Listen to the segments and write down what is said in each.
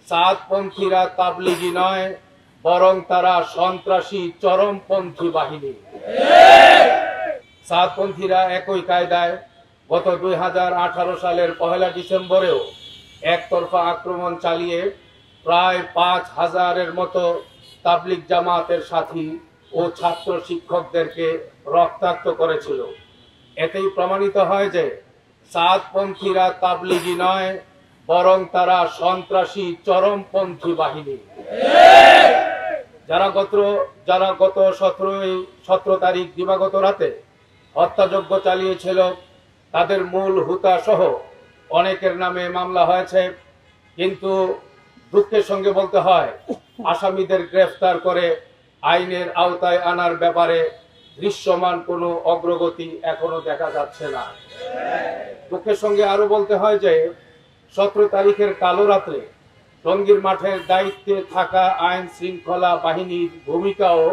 সাদপন্থীরা তাবলিগি নয়, বরং তারা সন্ত্রাসী চরমপন্থী বাহিনী। সাদপন্থীরা একই কায়দায় গত 2018 সালের 1 ডিসেম্বরেও একতরফা আক্রমণ চালিয়ে প্রায় 5000-এর মতো তাবলিগ জামাতের সাথী ও ছাত্র শিক্ষকদেরকে রক্তাক্ত করেছিল। এতেই প্রমাণিত হয় যে সাদপন্থীরা তাবলিগি নয়, বরং তারা সন্ত্রাসী চরমপন্থী বাহিনী। যারা গত 17 তারিখ দিবাগত রাতে হত্যাযজ্ঞ চালিয়েছিল, তাদের মূল হুতা সহ অনেকের নামে মামলা হয়েছে, কিন্তু দুঃখের সঙ্গে বলতে হয় আসামিদের গ্রেফতার করে আইনের আওতায় আনার ব্যাপারে দৃশ্যমান কোনো অগ্রগতি এখনো দেখা যাচ্ছে না। দুঃখের সঙ্গে আরো বলতে হয় যে 17 তারিখের কালো রাত্রে টঙ্গীর মাঠের দায়িত্বে থাকা আইন শৃঙ্খলা বাহিনীর ভূমিকাও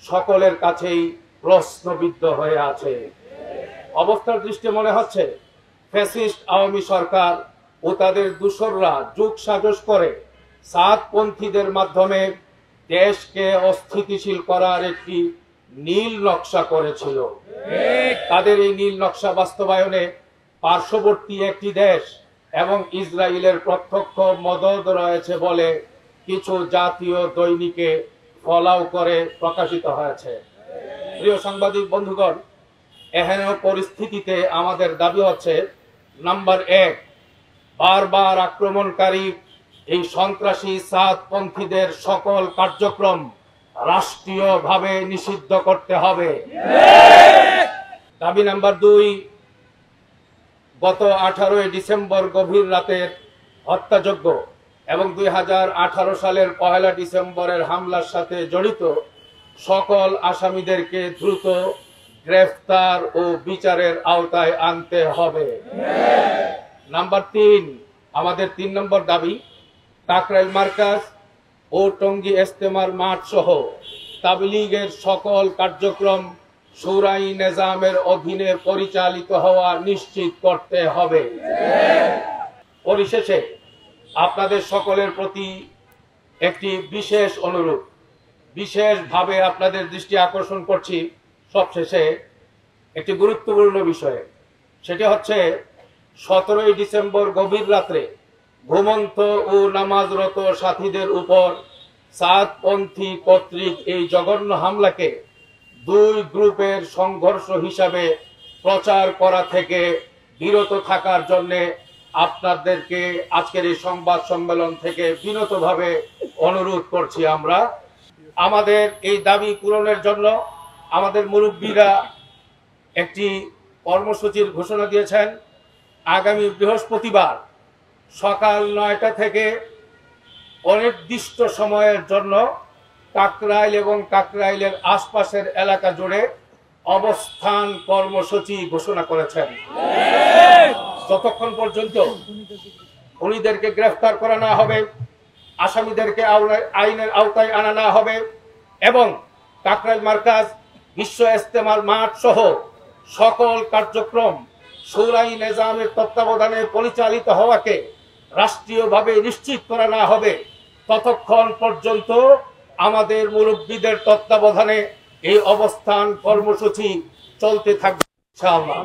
সকলের কাছেই প্রশ্নবিদ্ধ হয়ে আছে। অবস্থার দৃষ্টি মনে হচ্ছে ফ্যাসিস্ট আওয়ামী সরকার ও তাদের দূষররা যুগ সাজস করে সাদপন্থীদের মাধ্যমে দেশকে অস্থিতিশীল করার একটি নীল নকশা করেছিল। তাদের এই নীল নকশা বাস্তবায়নে পার্শ্ববর্তী একটি দেশ এবং ইসরায়েলের প্রত্যক্ষ মদদ রয়েছে বলে কিছু জাতীয় দৈনিকে ফলাও করে প্রকাশিত হয়েছে। প্রিয় সাংবাদিক বন্ধুগণ, এহেন পরিস্থিতিতে আমাদের দাবি হচ্ছে, নাম্বার 1, বারবার আক্রমণকারী এই সন্ত্রাসী সাদপন্থীদের সকল কার্যক্রম রাষ্ট্রীয়ভাবে নিষিদ্ধ করতে হবে। দাবি নাম্বার 2, গত 18 ডিসেম্বর গভীর রাতের হত্যাযজ্ঞ এবং 2018 সালের 1 ডিসেম্বরের হামলার সাথে জড়িত সকল আসামিদেরকে দ্রুত গ্রেফতার ও বিচারের আওতায় আনতে হবে। নাম্বার 3, আমাদের 3 নম্বর দাবি, কাকরাইল মার্কাজ ও টঙ্গী ইজতেমার মাঠ সহ তাবলীগের সকল কার্যক্রম শুরাই নিজামের অধীনে পরিচালিত হওয়া নিশ্চিত করতে হবে। পরিশেষে আপনাদের সকলের প্রতি একটি বিশেষ অনুরোধ, বিশেষভাবে আপনাদের দৃষ্টি আকর্ষণ করছি সবশেষে একটি গুরুত্বপূর্ণ বিষয়ে। সেটি হচ্ছে 17 ডিসেম্বর গভীর রাত্রে ঘুমন্ত ও নামাজরত সাথীদের উপর সাদপন্থী কর্তৃক এই জঘন্য হামলাকে 2 গ্রুপের সংঘর্ষ হিসাবে প্রচার করা থেকে বিরত থাকার জন্য আপনাদেরকে আজকের এই সংবাদ সম্মেলন থেকে বিনীতভাবে অনুরোধ করছি। আমরা আমাদের এই দাবি পূরণের জন্য আমাদের মুরব্বীরা একটি কর্মসূচির ঘোষণা দিয়েছেন। আগামী বৃহস্পতিবার সকাল 9টা থেকে অনির্দিষ্ট সময়ের জন্য কাকরাইল এবং কাকরাইলের আশপাশের এলাকা জুড়ে অবস্থান কর্মসূচি ঘোষণা করেছেন। যতক্ষণ পর্যন্ত খুনিদেরকে গ্রেফতার করা না হবে, আসামিদেরকে আইনের আওতায় আনা না হবে এবং কাকরাইল মার্কাজ, বিশ্ব ইজতেমার মাঠ সহ সকল কার্যক্রম শুরাই নিজামের তত্ত্বাবধানে পরিচালিত হওয়াকে রাষ্ট্রীয়ভাবে নিশ্চিত করা না হবে, ততক্ষণ পর্যন্ত আমাদের মুরব্বীদের তত্ত্বাবধানে এই অবস্থান কর্মসূচি চলতে থাকবে ইনশাআল্লাহ।